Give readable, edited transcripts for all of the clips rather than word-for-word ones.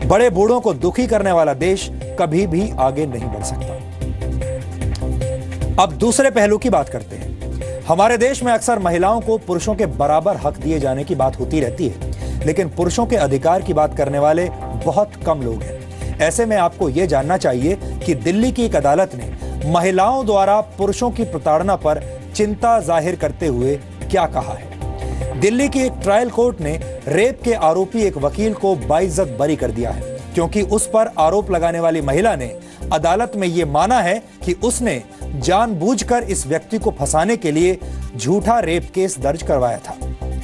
बड़े बूढ़ों को दुखी करने वाला देश कभी भी आगे नहीं बढ़ सकता। अब दूसरे पहलू की बात करते हैं। हमारे देश में अक्सर महिलाओं को पुरुषों के बराबर हक दिए जाने की बात होती रहती है, लेकिन पुरुषों के अधिकार की बात करने वाले बहुत कम लोग हैं। ऐसे में आपको यह जानना चाहिए कि दिल्ली की एक अदालत ने महिलाओं द्वारा पुरुषों की प्रताड़ना पर चिंता जाहिर करते हुए क्या कहा है। दिल्ली की एक ट्रायल कोर्ट ने रेप के आरोपी एक वकील को बाइज्जत बरी कर दिया है, क्योंकि उस पर आरोप लगाने वाली महिला ने अदालत में यह माना है कि उसने जानबूझकर इस व्यक्ति को फंसाने के लिए झूठा रेप केस दर्ज करवाया था।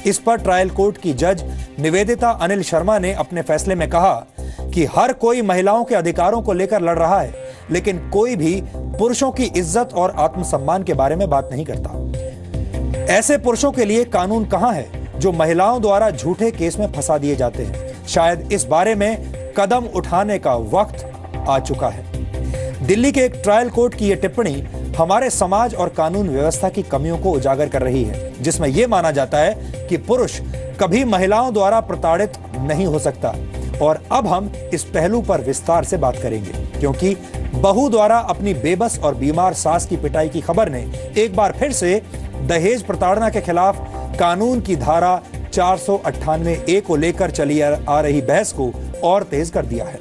इस पर ट्रायल कोर्ट की जज निवेदिता अनिल शर्मा ने अपने फैसले में कहा कि हर कोई महिलाओं के अधिकारों को लेकर लड़ रहा है, लेकिन कोई भी पुरुषों की इज्जत और आत्मसम्मान के बारे में बात नहीं करता। ऐसे पुरुषों के लिए कानून कहां है जो महिलाओं द्वारा झूठे केस में फंसा दिए जाते हैं। शायद इस बारे में कदम उठाने का वक्त आ चुका है। दिल्ली के एक ट्रायल कोर्ट की यह टिप्पणी हमारे समाज और कानून व्यवस्था की कमियों को उजागर कर रही है, जिसमें यह माना जाता है कि पुरुष कभी महिलाओं द्वारा प्रताड़ित नहीं हो सकता। और अब हम इस पहलू पर विस्तार से बात करेंगे, क्योंकि बहू द्वारा अपनी बेबस और बीमार सास की पिटाई की खबर ने एक बार फिर से दहेज प्रताड़ना के खिलाफ कानून की धारा 498A को लेकर चली आ रही बहस को और तेज कर दिया है।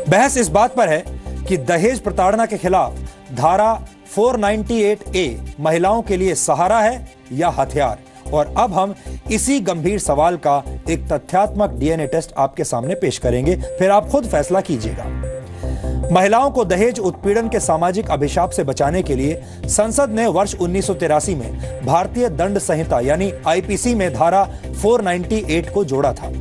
बहस इस बात पर है कि दहेज प्रताड़ना के खिलाफ धारा 498A महिलाओं के लिए सहारा है या हथियार। और अब हम इसी गंभीर सवाल का एक तथ्यात्मक डीएनए टेस्ट आपके सामने पेश करेंगे, फिर आप खुद फैसला कीजिएगा। महिलाओं को दहेज उत्पीड़न के सामाजिक अभिशाप से बचाने के लिए संसद ने वर्ष 1983 में भारतीय दंड संहिता यानी आईपीसी में धारा 498 को जोड़ा था।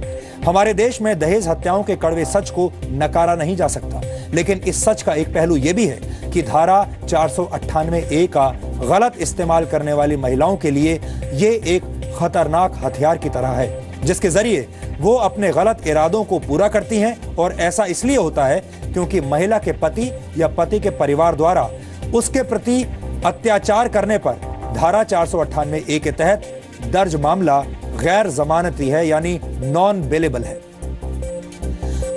हमारे देश में दहेज हत्याओं के कड़वे सच को नकारा नहीं जा सकता, लेकिन इस सच का एक पहलू यह भी है कि धारा 498A का गलत इस्तेमाल करने वाली महिलाओं के लिए यह एक खतरनाक हथियार की तरह है, जिसके जरिए वो अपने गलत इरादों को पूरा करती हैं। और ऐसा इसलिए होता है क्योंकि महिला के पति या पति के परिवार द्वारा उसके प्रति अत्याचार करने पर धारा 498A के तहत दर्ज मामला गैर जमानती है, यानी नॉन बेलेबल है।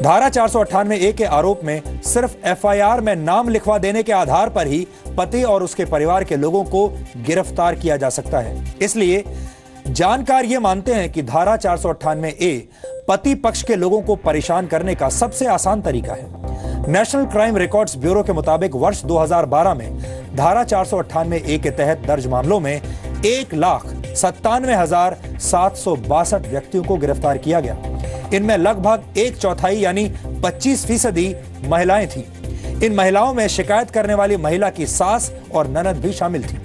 धारा 498A के आरोप में सिर्फ एफआईआर में नाम लिखवा देने के आधार पर ही पति और उसके परिवार के लोगों को गिरफ्तार किया जा सकता है। इसलिए जानकार ये मानते हैं कि धारा 498A पति पक्ष के लोगों को परेशान करने का सबसे आसान तरीका है। नेशनल क्राइम रिकॉर्ड्स ब्यूरो के मुताबिक वर्ष 2012 में धारा 498A के तहत दर्ज मामलों में 1,97,762 व्यक्तियों को गिरफ्तार किया गया। इनमें लगभग 1/4 यानी 25% महिलाएं थीं। इन महिलाओं में शिकायत करने वाली महिला की सास और ननद भी शामिल थी।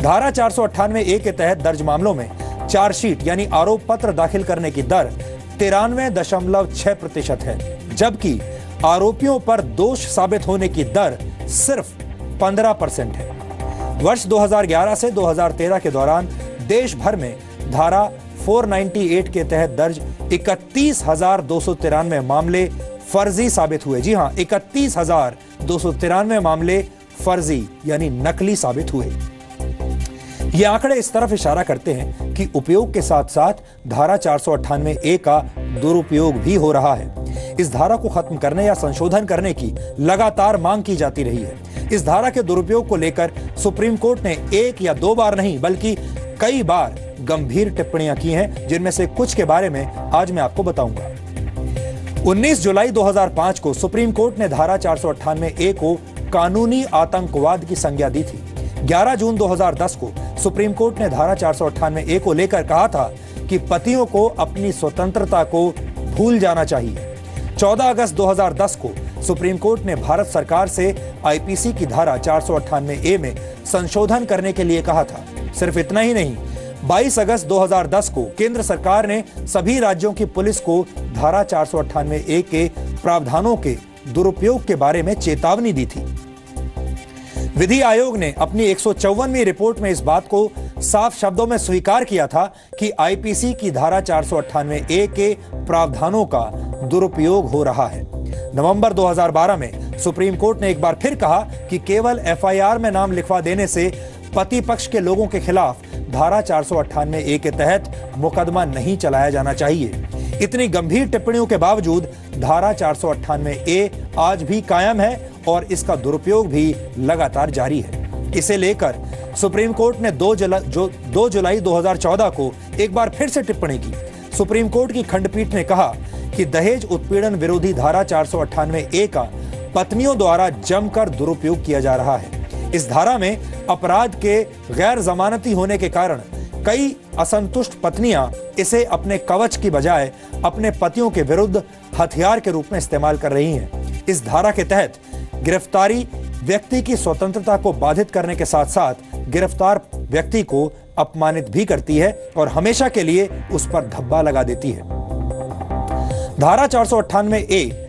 धारा 498A के तहत दर्ज मामलों में चार्जशीट यानी आरोप पत्र दाखिल करने की दर 93.6% है, जबकि आरोपियों पर दोष साबित होने की दर सिर्फ 15% है। वर्ष 2011 से 2013 के दौरान देश भर में धारा 498 के तहत दर्ज 31,293 मामले फर्जी साबित हुए। जी हां, 31,293 मामले फर्जी यानी नकली साबित हुए। ये आंकड़े इस तरफ इशारा करते हैं कि उपयोग के साथ साथ धारा 498A का दुरुपयोग भी हो रहा है। इस धारा को खत्म करने या संशोधन करने की लगातार मांग की जाती रही है। इस धारा के दुरुपयोग को लेकर सुप्रीम कोर्ट ने 1 या 2 बार नहीं बल्कि कई बार गंभीर टिप्पणियां की हैं, जिनमें से कुछ के बारे में आज मैं आपको बताऊंगा। 19 जुलाई 2005 को सुप्रीम कोर्ट ने धारा 498A को कानूनी आतंकवाद की संज्ञा दी थी। 11 जून 2010 को सुप्रीम कोर्ट ने धारा 498A को लेकर कहा था कि पतियों को अपनी स्वतंत्रता को भूल जाना चाहिए। 14 अगस्त 2010 को सुप्रीम कोर्ट ने भारत सरकार से आईपीसी की धारा 498A में संशोधन करने के लिए कहा था। सिर्फ इतना ही नहीं, 22 अगस्त 2010 को केंद्र सरकार ने सभी राज्यों की पुलिस को धारा 498A के प्रावधानों के दुरुपयोग के बारे में चेतावनी दी थी। विधि आयोग ने अपनी 154वीं रिपोर्ट में इस बात को साफ शब्दों में स्वीकार किया था कि आईपीसी की धारा 498A के प्रावधानों का दुरुपयोग हो रहा है। नवंबर 2012 में सुप्रीम कोर्ट ने एक बार फिर कहा कि केवल एफआईआर में नाम लिखवा देने से पति पक्ष के लोगों के खिलाफ धारा 498A के तहत मुकदमा नहीं चलाया जाना चाहिए। इतनी गंभीर टिप्पणियों के बावजूद धारा 498A आज भी कायम है और इसका दुरुपयोग भी लगातार जारी है। इसे लेकर सुप्रीम कोर्ट ने 2 जुलाई 2014 को एक बार फिर से टिप्पणी की। सुप्रीम कोर्ट की खंडपीठ ने कहा कि दहेज उत्पीड़न विरोधी धारा 498A का पत्नियों द्वारा जमकर दुरुपयोग किया जा रहा है। इस धारा में अपराध के गैर जमानती होने के कारण कई असंतुष्ट पत्नियां इसे अपने कवच की बजाय अपने पतियों के विरुद्ध हथियार के रूप में इस्तेमाल कर रही हैं। इस धारा के तहत गिरफ्तारी व्यक्ति की स्वतंत्रता को बाधित करने के साथ साथ गिरफ्तार व्यक्ति को अपमानित भी करती है और हमेशा के लिए उस पर धब्बा लगा देती है। धारा 498A